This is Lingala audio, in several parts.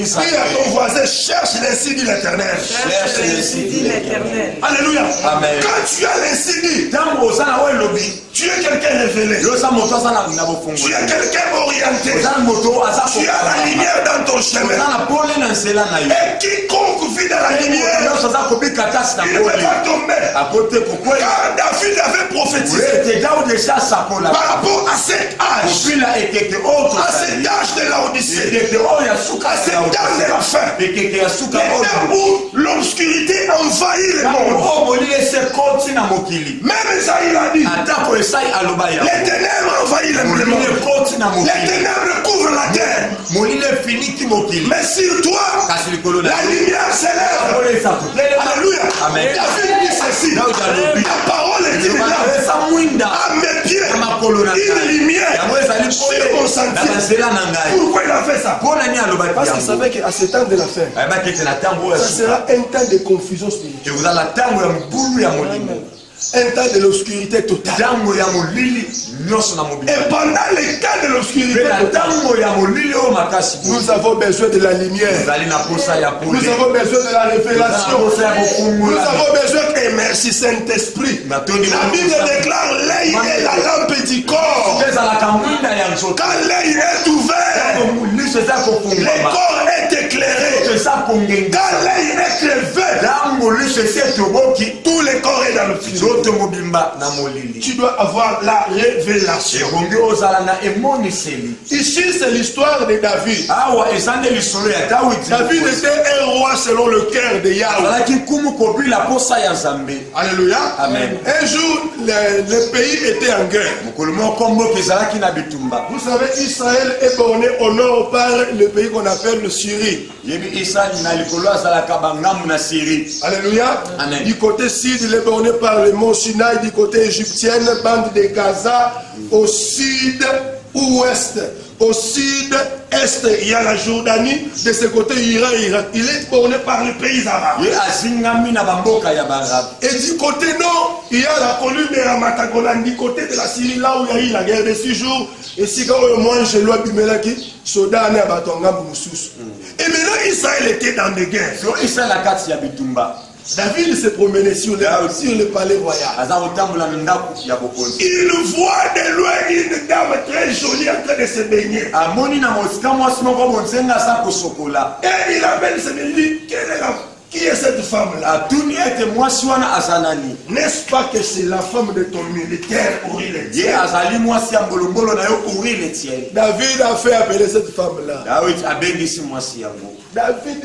Dis à ton voisin, cherche l'insigne de l'Éternel. Cherche l'insigne de l'Éternel. Alléluia. Amen. Quand tu as l'insigne, tu es quelqu'un révélé. Tu es quelqu'un orienté. Tu as la lumière dans ton chemin. Et quiconque vit dans la lumière, il ne peut pas tomber. Car David avait prophétisé par rapport à cet âge. À cet âge de Laodicée. À cet âge de la fin. L'état où l'obscurité envahit le monde. Même Esaïe l'a dit. Les ténèbres envahissent le monde. Les ténèbres couvrent la terre. Mais sur toi, la lumière s'élève. Alléluia. David dit ceci. La parole est une lampe à mes pieds, une lumière sur mon sentier. Pourquoi il a fait ça? Parce qu'il savait qu'à ce temps de la fin, ça sera un temps de confusion spirituelle. Un temps de l'obscurité totale. Et pendant les temps de l'obscurité totale, nous avons besoin de la lumière. Nous avons besoin de la révélation. Nous avons besoin que, merci Saint-Esprit. La Bible déclare l'œil est la lampe du corps. Quand l'œil est ouvert, le corps est éclairé. Quand l'œil est levé, tout le corps est dans l'obscurité. Tu dois avoir la révélation. Ici, c'est l'histoire de David. David était un roi selon le cœur de Yahweh. Alléluia. Amen. Un jour, le pays était en guerre. Vous savez, Israël est borné au nord par le pays qu'on appelle le Syrie. Alléluia. Amen. Du côté sud, il est borné par le mont Sinaï, du côté égyptien, bande de Gaza. Au sud-ouest, au sud-est, il y a la Jordanie. De ce côté, Iran. Il est borné par les pays arabes. Et du côté nord, il y a la colline de Ramatagolan. Du côté de la Syrie, là où il y a eu la guerre de 6 jours. Et si quand on mange l'eau Bimelaki, Soda ne Batonga Moussous. Et maintenant, Israël était dans des guerres. David se promenait sur le palais royal. Il voit de loin une dame très jolie en train de se baigner. Et il appelle ses amis, il dit, qui est cette femme-là? N'est-ce pas que c'est la femme de ton militaire Uri le Tien? David a fait appeler cette femme-là. David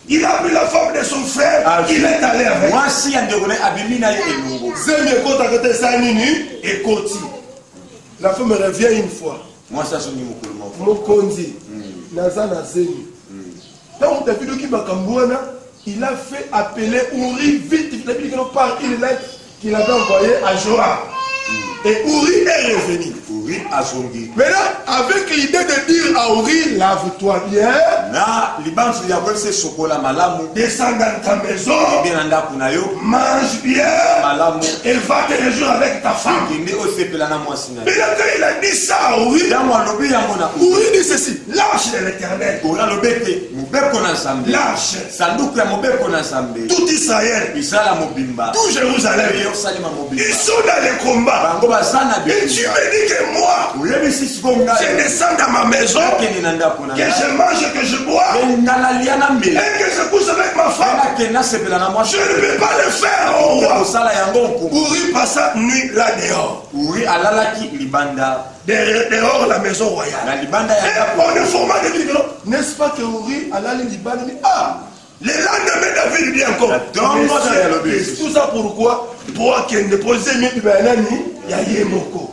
il a vu la femme de son frère, il est allé avec. La femme revient une fois. Donc David il a fait appeler Uri vite par une lettre qu'il avait envoyée à Joab. Et Uri est revenu. Maintenant, avec l'idée de dire à Uri, lave-toi bien. Descends dans ta maison. Mange bien. Et va te réjouir avec ta femme. Mais là, quand il a dit ça à Uri, Uri dit ceci: lâche de l'Éternel. Lâche. Tout Israël. Tout Jérusalem. Ils sont dans les combats. Et tu me dis que moi, je descends dans ma maison, que je mange, que je bois, et que je couche avec ma femme. Je ne peux pas le faire au roi. Uri passa nuit là dehors. Dehors la maison royale. Et on est formé de dire, n'est-ce pas que Uri alla le Liban dit, ah, le lendemain David dit encore. Tout ça pourquoi? Pour qu'il ne pose pas de banani, il y a Yemoko.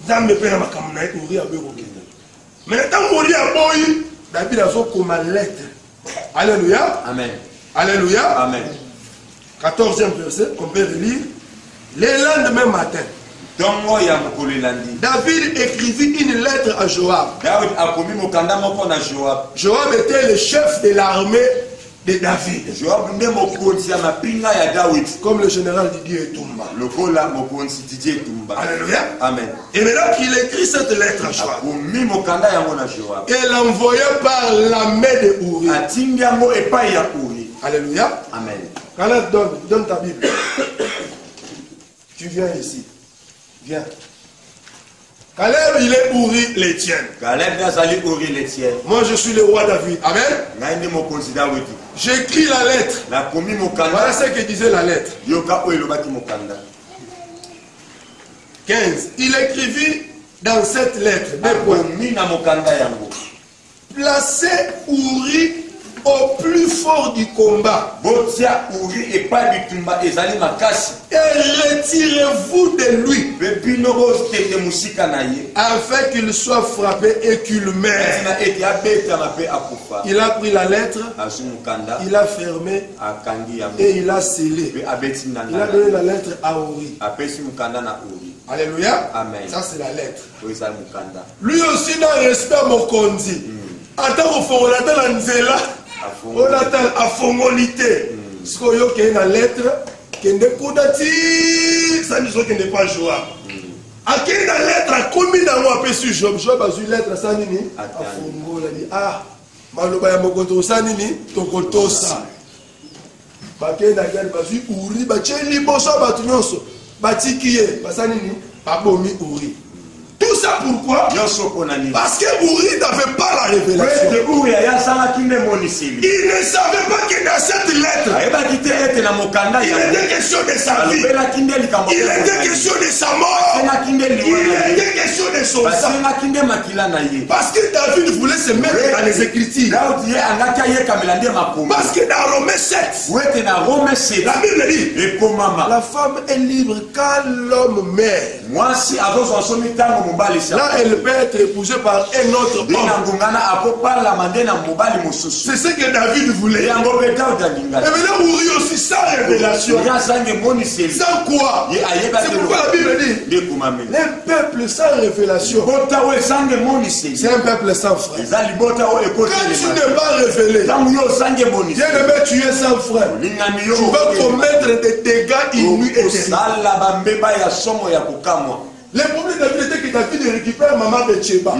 Zambe pe na makamuna et Uri a beko kende. Mais tant Uri a boyi, David a fait comme lettre. Alléluia. Amen. Alléluia. Amen. 14e verset, on peut relire. Le lendemain matin, David écrivit une lettre à Joab. Joab était le chef de l'armée de David. Comme le général Didier Etumba. Alléluia. Amen. Et maintenant qu'il écrit cette lettre à Joab, elle est envoyée par la main de Uri. Alléluia. Amen. Caleb, donne ta Bible. Tu viens ici. Viens. Caleb, il est Uri les tiens. Moi, je suis le roi David. Amen. J'écris la lettre. Voilà ce que disait la lettre. 15. Il écrivit dans cette lettre des points. Placez Uri au plus fort du combat. Et retirez-vous de lui. Afin qu'il soit frappé et qu'il meure. Il a pris la lettre. Il a fermé. Et il a scellé. Il a donné la lettre à Uri. Alléluia. Amen. Ça c'est la lettre. Lui aussi dans le respect à Mokonzi. Attends au fond, on attend la nzela. On attend à fongolité. Ce qu'on y a une lettre qui n'est pas dit, ça nous dit qu'il n'est pas jouable. À quelle lettre a commis dans moi sur Job? Job a une lettre à Sanini. À Fongola dit ah, Maloba ya Mokoto Sanini, Tokoto sa. Bakena gani bazu Uri, bacheli boso batunyoso. Batikiye, basanini, babomi Uri. Tout ça pourquoi? Parce que Uri n'avait pas la révélation. Il ne savait pas que dans cette lettre, il était question de sa vie. Il était question de sa mort. Il était question de son sang. Parce que David voulait se mettre dans les Écritures. Parce que dans Romains 7, la Bible dit, la femme est libre quand l'homme meurt. Là, elle peut être épousée par un autre homme. C'est ce que David voulait. Et maintenant, Uri aussi sans révélation. Sans quoi? C'est pourquoi la Bible dit les peuples sans révélation, c'est un peuple sans frère. Quand tu n'es pas révélé, bien aimé, tu es sans frère. Tu vas commettre des dégâts inouïs et le problème était que David récupère maman Betsheba.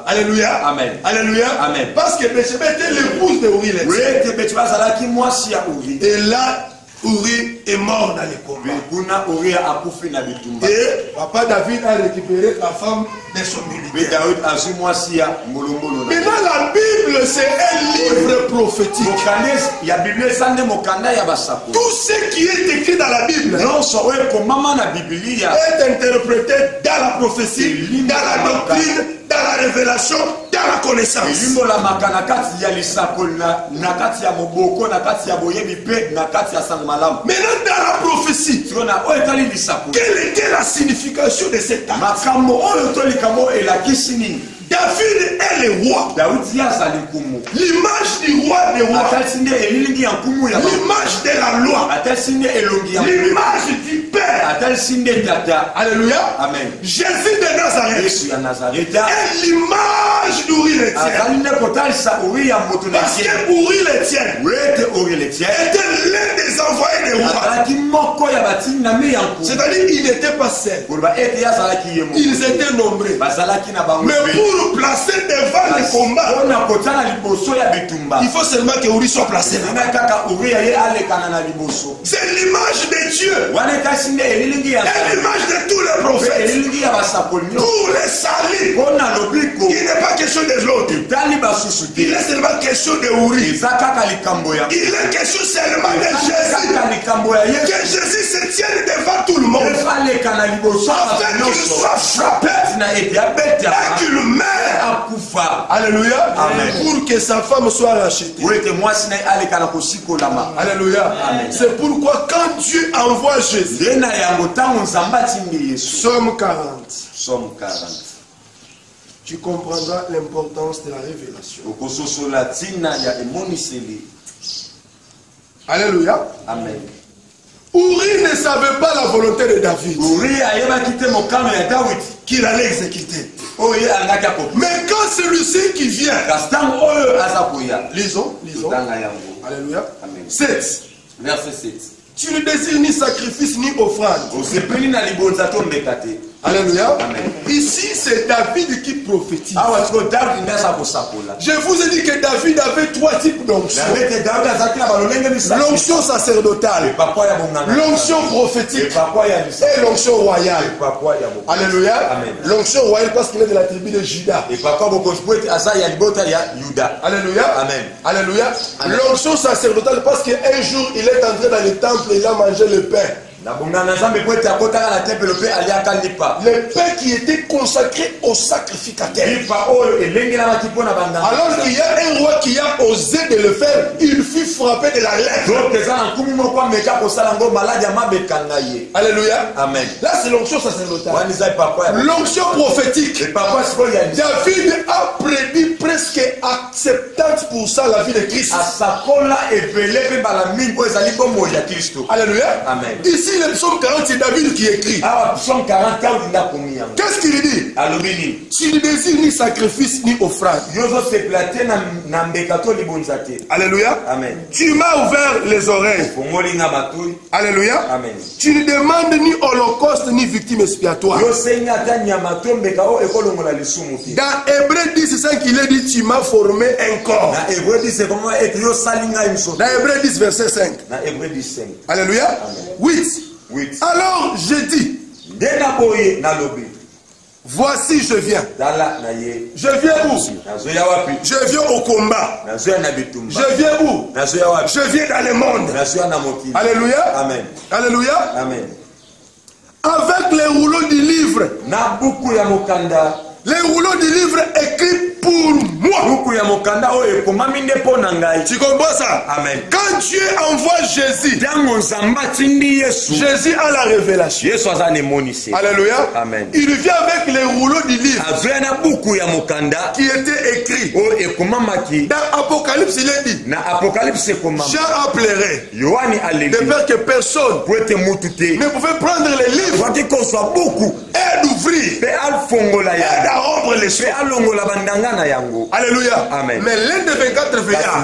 Alléluia. Amen. Alléluia. Amen. Parce que Betsheba était l'épouse de Uri. Et là, Uri est mort dans les combats. Et papa David a récupéré la femme de son militaire. Maintenant, la Bible, c'est un livre prophétique. Tout ce qui est écrit dans la Bible est interprété dans la prophétie, dans la doctrine, dans la révélation, dans la connaissance. Maintenant, dans la prophétie, quelle était la signification de cet acte? David est le roi. L'image du roi des rois. L'image de la loi. L'image du Père. Alléluia. Amen. Jésus de Nazareth est l'image d'Uri le tien. Parce que Uri le tien était l'un des envoyés des rois. C'est-à-dire qu'il n'était pas seul. Ils étaient nombreux. Mais pour placer devant le combat, il faut seulement que Uri soit placé là. C'est l'image de Dieu. Et l'image de tous les prophètes. Pour les salir, il n'est pas question des autres. Il est seulement question de Uri. Il est question seulement de Jésus. Que Jésus se tienne devant tout le monde. Afin qu'il soit frappé et qu'il meure. Alléluia. Amen. Pour que sa femme soit rachetée. Alléluia. C'est pourquoi quand Dieu envoie Jésus, Somme 40, tu comprendras l'importance de la révélation. Alléluia. Amen. Uri ne savait pas la volonté de David qu'il allait exécuter. Mais quand celui-ci qui vient, lisons. Alléluia. 7. Verset 7. Tu ne désires ni sacrifice ni offrande. Alléluia. Amen. Ici, c'est David qui prophétise. Je vous ai dit que David avait 3 types d'onction. L'onction sacerdotale, l'onction prophétique et l'onction royale. Alléluia. L'onction royale parce qu'il est de la tribu de Juda. Alléluia. Amen. Alléluia. L'onction sacerdotale parce qu'un jour il est entré dans le temple et il a mangé le pain. Le pain qui était consacré au sacrificateur. Alors qu'il y a un roi qui a osé de le faire, il fut frappé de la lèvre. Alléluia. Amen. Là c'est l'onction sacerdotale. L'onction prophétique. David a prédit presque à 70% la vie de Christ. Alléluia. Amen. Ici le psaume 40, c'est David qui écrit. Qu'est-ce qu'il dit? Tu ne désires ni sacrifice ni offrande. Alléluia. Amen. Tu m'as ouvert les oreilles. Alléluia. Amen. Tu ne demandes ni holocauste ni victime expiatoire. Dans Hébreux 10:5, il est dit tu m'as formé un corps. Dans Hébreux 10 verset 5. Alléluia. 8. Alors je dis, voici je viens. Je viens où? Je viens au combat. Je viens où? Je viens dans le monde. Alléluia. Amen. Alléluia. Amen. Avec les rouleaux du livre. Les rouleaux du livre écrits pour moi. Tu comprends ça? Amen. Quand Dieu envoie Jésus, Jésus a la révélation. Alléluia. Amen. Il vient avec les rouleaux du livre qui était écrit. Dans Apocalypse, il est dit, Jean a pleuré de peur que personne ne pouvait prendre les livres et d'ouvrir et à rompre les choses. Alléluia. Amen. Mais l'un des 24 veillards a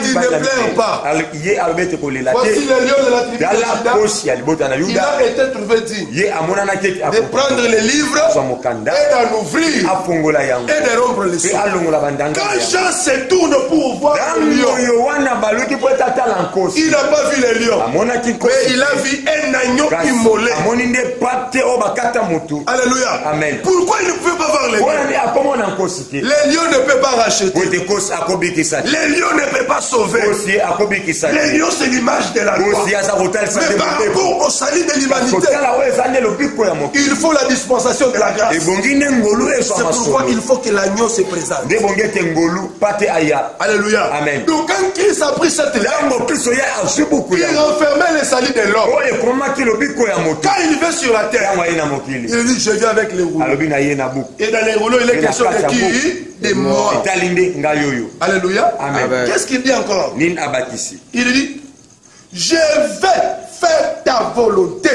dit ne pleure pas. Voici le lion de la tribu de Juda. Il a été trouvé digne de prendre les livres et d'en ouvrir et de rompre les choses. Quand Jean se tourne pour voir le lion, il n'a pas vu le lion, mais il a vu un agneau immolé. Alléluia. Amen. Pourquoi il ne peut pas voir le lion? Les lions ne peuvent pas racheter. Les lions ne peuvent pas sauver. Les lions, c'est l'image de la loi. Mais par rapport au salut de l'humanité, il faut la dispensation de la grâce. C'est pourquoi il faut que l'agneau se présente. Alléluia. Amen. Donc quand Christ a pris cette lettre, il renfermait le salut de l'homme. Quand il vient sur la terre, il dit je viens avec les rouleaux. Et dans les rouleaux, il est question de qui? De moi. Alléluia. Amen. Qu'est-ce qu'il dit encore? Il dit je vais faire ta volonté,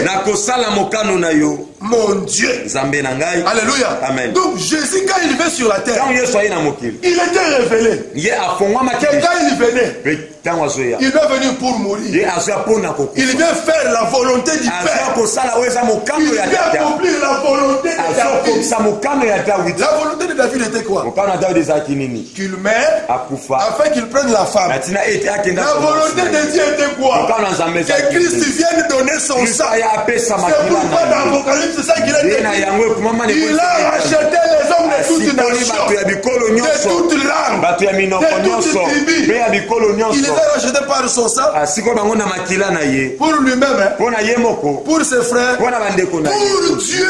mon Dieu. Alléluia. Amen. Donc Jésus, quand il vient sur la terre, il était révélé. Et quand il venait, il doit venir pour mourir. Il vient faire la volonté du Père. Il vient accomplir la volonté de David. La volonté de David était quoi? Qu'il meure afin qu'il prenne la femme. La volonté de Dieu était quoi? Que Christ vienne donner son sang. C'est pourquoi dans l'Apocalypse, c'est ça qu'il a dit. Il a racheté les hommes de toute nation, de toute langue, de toute tribu. Il les a rachetés par son sang pour lui-même, pour ses frères, pour Dieu.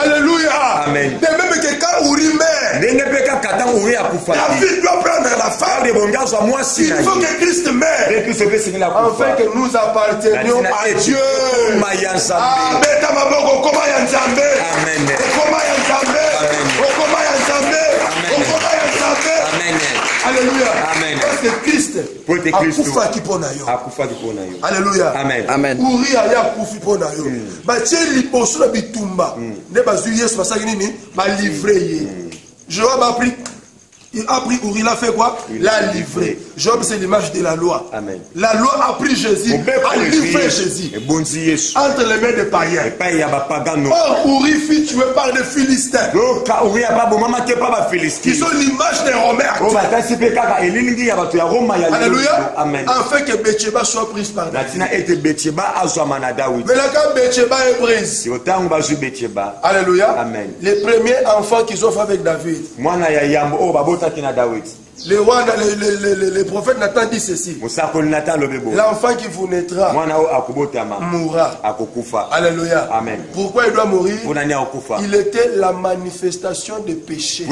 Alléluia. Amen. De même que quand Uri meurt, David doit prendre la femme. Il faut que Christ meure afin que nous appartenions à Dieu. Alléluia. Amen. Parce que Christ akufaki mpona yo. Alléluia. Amen. Uri aya akufi mpona yo. Batie liboso na bitumba nde bazwi Yesu basaki nini balivre ye. Job a pris Uri, il a fait quoi? L'a livré. Job, c'est l'image de la loi. Amen. La loi a pris Jésus, a livré Jésus entre les mains des païens. Or, Uri fut tué par des Philistins qui sont l'image des Romains. Alléluia. Afin que Betsheba soit prise par David. Mais là, quand Betsheba est prise, alléluia. Amen. Les premiers enfants qu'ils ont fait avec David, les prophètes Nathan dit ceci: l'enfant qui vous naîtra mourra. Alléluia. Amen. Pourquoi il doit mourir? Il était la manifestation des péchés.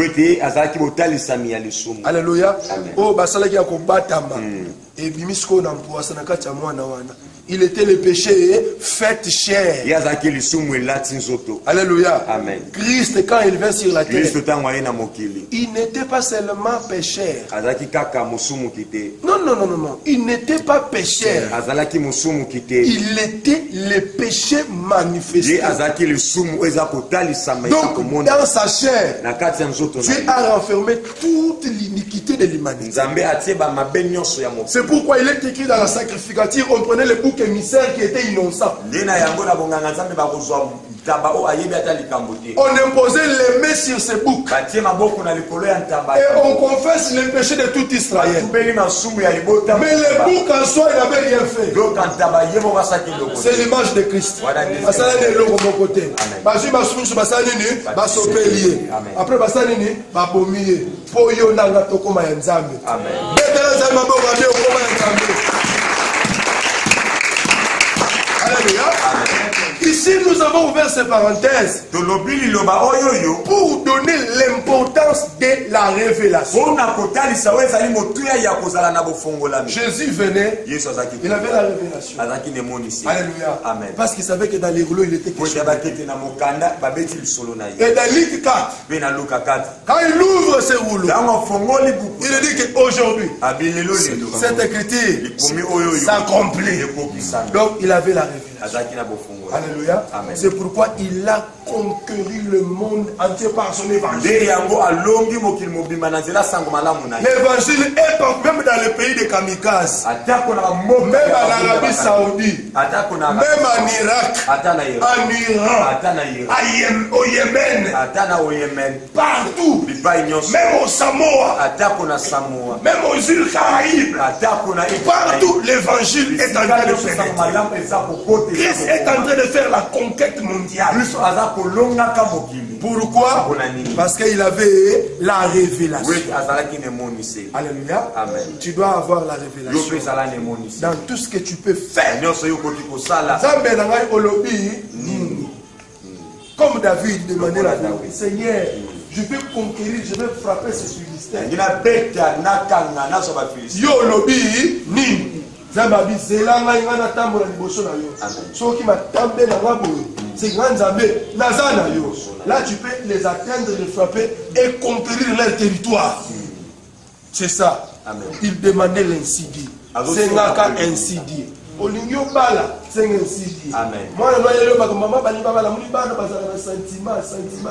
Alléluia. Oh, basalaki ya kobatama. Et bimisko na mpoasa na kati ya mwana wana. Il était le péché fait chair. Alléluia. Amen. Christ, quand il vint sur la terre, il n'était pas seulement pécheur. Non. Il n'était pas pécheur. Il était le péché manifesté. Donc, dans sa chair, Dieu a renfermé toute l'iniquité de l'humanité. C'est pourquoi il est écrit dans la sacrificature, on prenait le bouc émissaire qui était innocent. On imposait les mains sur ces boucs. Et on confesse les péchés de tout Israël. Mais les boucs en soi, ils n'avaient rien fait. C'est l'image de Christ. Après, ici, nous avons ouvert ces parenthèses pour donner l'importance de la révélation. Jésus venait, il avait la révélation. Alléluia. Amen. Parce qu'il savait que dans les rouleaux, il était question. Et dans Luc 4, quand il ouvre ces rouleaux, il dit qu'aujourd'hui, cette écriture s'accomplit. Donc, il avait la révélation. Alléluia. C'est pourquoi il a conquéri le monde entier par son évangile. L'évangile est partout, même dans le pays de Kamikaze, même en Arabie Saoudite, même en Irak, en Iran, au Yémen, partout, même au Samoa, même aux îles Caraïbes, partout l'évangile est en train de faire. Christ est en train de faire la conquête mondiale. Pourquoi? Parce qu'il avait la révélation. Alléluia. Amen. Tu dois avoir la révélation dans tout ce que tu peux faire. Comme David demandait la vie, Seigneur, je peux conquérir, je vais frapper ces Philistins. Yo lobi nini. Zambabi zelanga ingana tambola liboso na yo. Soki matambe na ngabo, c'est grand Zambé, nazana yo. Là tu peux les atteindre, les frapper et conquérir leur territoire. C'est ça. Amen. Il demandait l'insidié. C'est ngaka insidié. Olingyo bala, c'est insidié. Amen. Moi na yelo ba maman bali baba la muli bana bazala na sentiment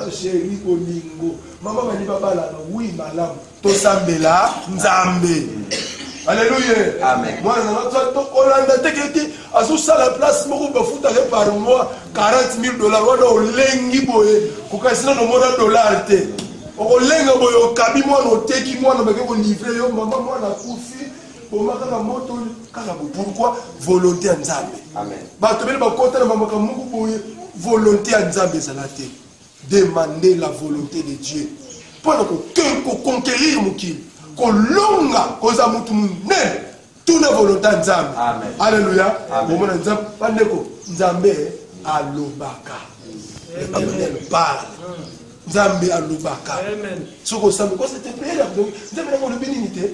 chéri olingo. Maman bali baba la oui malam. To sambela nzambe. Alléluia. Amen. Moi, on a dit à la place, par mois 40 000 $. On a lengi boye, kukasina no mona dollar te. On lenga boye o kabi moi no teki moi no beke ko livrer yo maman moi na kufi. Pourquoi? Volonté en Nzambe. Amen. Ba tobeli ba kota na maman ka mungu boye, volonté en Nzambe zalate. Demandez la volonté de Dieu. Pour conquérir mukili. Kolonga koza mutu munene tuna volonté nzambe. Amen. Alléluia. Amen. Nzambe bandeko nzambe alobaka. Amen. Parle. Nzambe alobaka. Amen. Soko sambe ko c'était père donc nzambe na lobi nini te.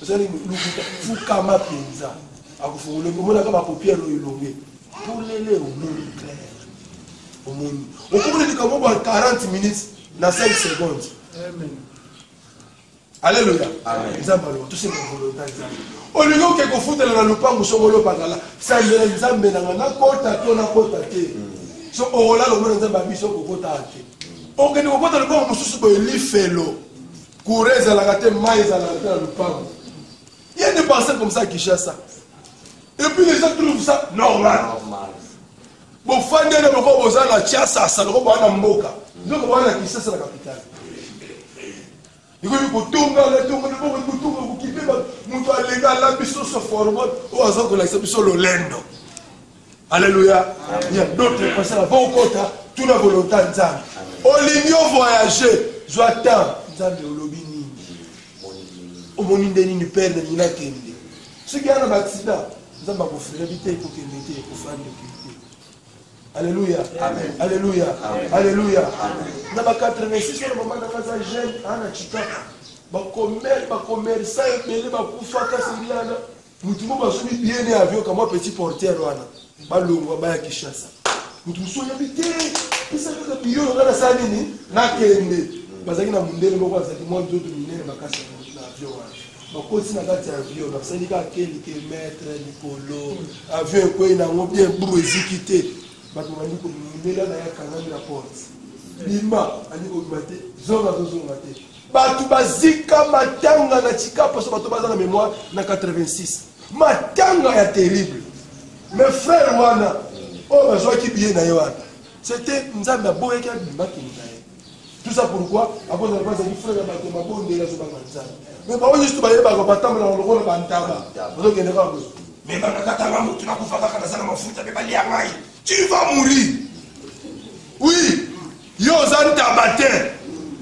Zali lukuta fukama penza. Akufungule komona kama paupière loyilonge. Pour lele au monde clair. Au monde. On peut dire comme 40 minutes na 5 secondes. Amen. Alléluia. Amen. olingo ke kofutela na lupango songolo pakala sambela nzambe na ngana kota to na kota te so ola lo mona nzambe biso kokota te okende kokota lupango mususu boye lifelo kureza la kate maiza la kate na lupango. Il y a des personnes comme ça qui cherchent ça. Et puis les gens trouvent ça normal. Bon, fan de l'Europe, vous avez la chiassa, ça l'Europe, vous avez la mboka. Donc, vous avez la chiassa, la capitale. Et puis, vous tombez, vous quittez, vous allez la biso se former, ou à ça que la biso le lendo. Alléluia. Il y a d'autres personnes, vont au côté, tout la volonté de Nzambe. Au ligne voyager, je attends. Nzambe au lobby. Au monde indéni ne perd ni la kende. Ce qui a un accident, nous avons fait éviter pour qu'il mette pour faire de culture. Alléluia. Amen. Alléluia. Alléluia. Dans ma 86 le moment dans la jeune ana chika. Ba commerçant belé ba kufa ka siriana. Mutu mo ba sobi bien né avion comme moi petit porteur wana. Ba longo ba ya Kinshasa. Mutu so éviter. Isa ka biyo ngana sa nini na kende. Bazaki na mundele moko azaki mo nzoto minene makasa. Bakoti na kati ya avion basali ka keli ke maître likolo avion ko ina ngo bien buru ezikite bato bandi ko mbela na ya kanami la porte bima ani ko bate zonga te bato bazika matanga na chikapa so bato baza na mémoire na 86 matanga ya terrible mes frères wana o bazwa ki bien na yo wana c'était nzambe aboye ki bimba ki na ye tout ça pourquoi à cause de la base du frère bato mabonde la so ba nzambe. Mais pas juste pour aller à la bataille dans le rôle de Bantaba. Mais tu vas mourir. Oui. Yozan tabate.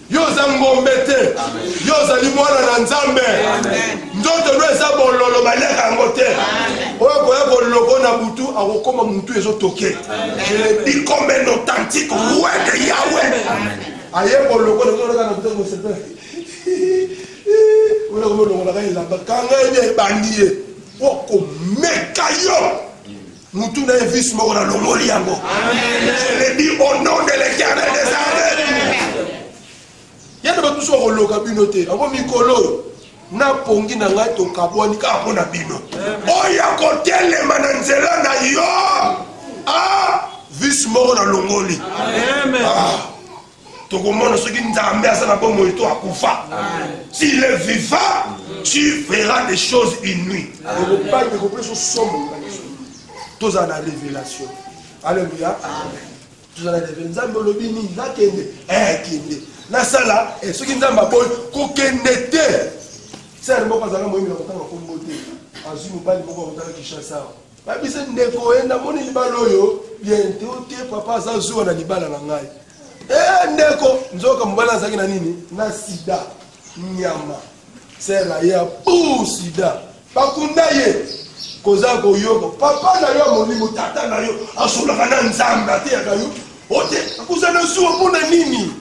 Yozan gombete. Yozan limona nanzambe. Ndoto no esa bololo baleka ngote. Oyo koya boloko na butu akokoma mutu ezotoke. Je le dis comme un authentique roi de Yahweh. Aye boloko na butu ko serpent. Vous avez vu le la bakanga est bandie. Oko mekayo. Mutu na vis mo na longoli yango. Je le dis au nom de l'Éternel des armées. Y'a ba tuso ko loka binote. Abo mikolo. Na pongi na ngai to kabwani ka pona bino. Oya ko tele mananzela na yo. Ah, vis mo na longoli. Amen. S'il est vivant, tu feras des choses inouïes. Tous en la révélation. Alléluia. Tous en la révélation. La sala, et ce qui nous a dit, c'est c'est un mot que nous avons dit. Azul pas de mot qui chasse. Babi c'est ndeko enda moni libalo yo bientôt te papa zazu na libala na ngai. Ndeko nzoka mbala zaki na nini na sida nyama sera ya pou sida bakunda ye koza koyoko papa na yo molimo tata na yo asola kana nzamba te ya yo ote akuzana suwa pona nini.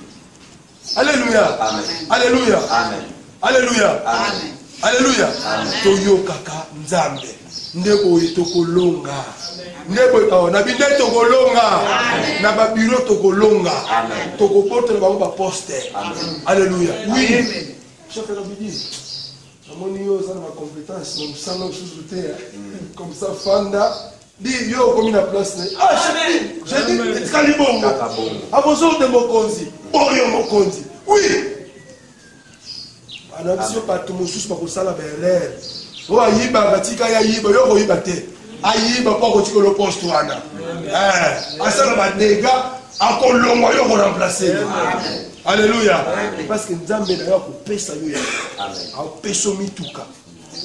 Alléluia. Amen. Alléluia. Amen. Alléluia. Amen. Alléluia. Toyokaka nzambe ndeko itokolonga ndeko na binde tokolonga na ba bureau tokolonga tokoporte na ba poste. Alléluia. Oui. Chef de l'obédience. Amoni yo ça ma compétence comme ça non sous-souter comme ça fanda dit yo comme na place. Ah j'ai dit kalibongo. Abozo de mokonzi. Oyo mokonzi. Oui. Anabisio pato mosusu bakosala berere. O ayiba batika ya yiba yo koyiba te. Ayiba po ko tikolo poste wana. Asala ba dega akolongwa yo ko remplacer. Alléluia. Parce que nzambe na yo ko pesa yo ya. Amen. Peso mituka.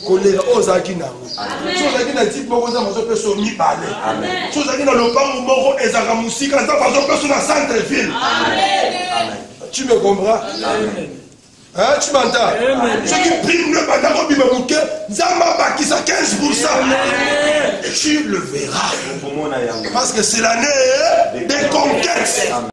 Kolera ozaki nango. So zaki na type moko za mazo peso mibale. Amen. So zaki na lopango moko ezaka musika za mazo peso na centre ville. Amen. Tu me comprends? Amen. Hein, tu m'entends? Ceux qui priment le bandako bimamouke, Zamba bakisa 15%. Tu le verras. Parce que c'est l'année des conquêtes.